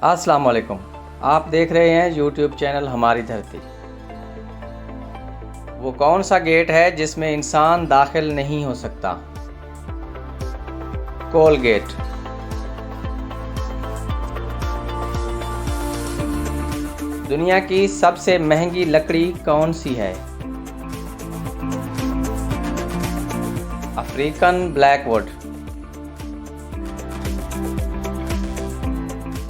अस्सलाम वालेकुम। आप देख रहे हैं यूट्यूब चैनल हमारी धरती। वो कौन सा गेट है जिसमें इंसान दाखिल नहीं हो सकता? कोलगेट। दुनिया की सबसे महंगी लकड़ी कौन सी है? African Blackwood.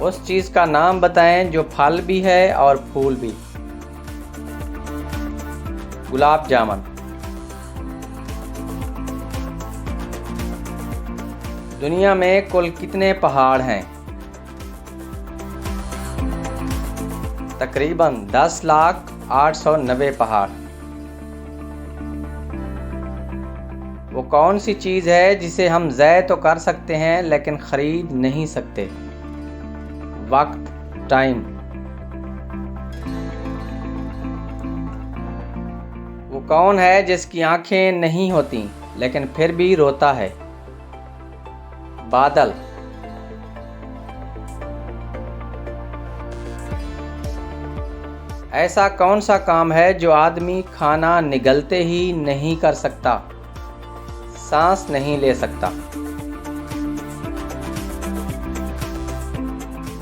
उस चीज़ का नाम बताएं जो फल भी है और फूल भी। गुलाब जामुन। दुनिया में कुल कितने पहाड़ हैं? तकरीबन 10,08,90 पहाड़। वो कौन सी चीज़ है जिसे हम ज़ाय तो कर सकते हैं लेकिन ख़रीद नहीं सकते? वक्त, टाइम। वो कौन है जिसकी आंखें नहीं होती लेकिन फिर भी रोता है? बादल। ऐसा कौन सा काम है जो आदमी खाना निगलते ही नहीं कर सकता? सांस नहीं ले सकता।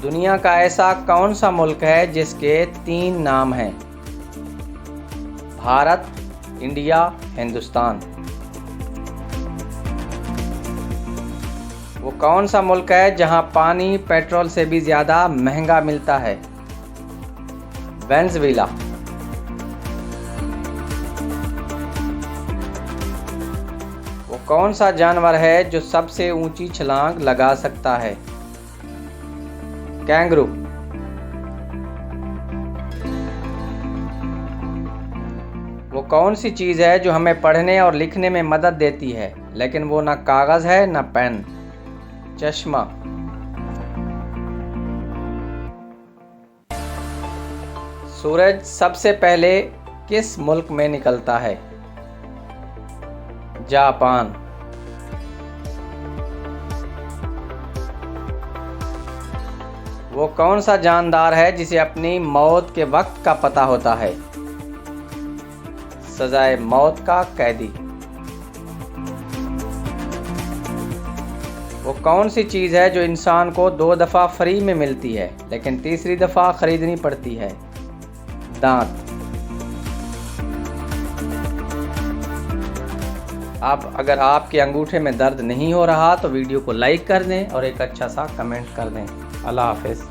दुनिया का ऐसा कौन सा मुल्क है जिसके 3 नाम हैं? भारत, इंडिया, हिंदुस्तान। वो कौन सा मुल्क है जहां पानी पेट्रोल से भी ज़्यादा महंगा मिलता है? वेनेज़ुएला। वो कौन सा जानवर है जो सबसे ऊंची छलांग लगा सकता है? कैंगरू। वो कौन सी चीज़ है जो हमें पढ़ने और लिखने में मदद देती है लेकिन वो ना कागज़ है ना पेन? चश्मा। सूरज सबसे पहले किस मुल्क में निकलता है? जापान। वो कौन सा जानदार है जिसे अपनी मौत के वक्त का पता होता है? सजाए मौत का कैदी। वो कौन सी चीज़ है जो इंसान को 2 दफ़ा फ्री में मिलती है लेकिन तीसरी दफ़ा ख़रीदनी पड़ती है? दांत। अब अगर आपके अंगूठे में दर्द नहीं हो रहा तो वीडियो को लाइक कर दें और एक अच्छा सा कमेंट कर दें। अल्लाह हाफ़िज़।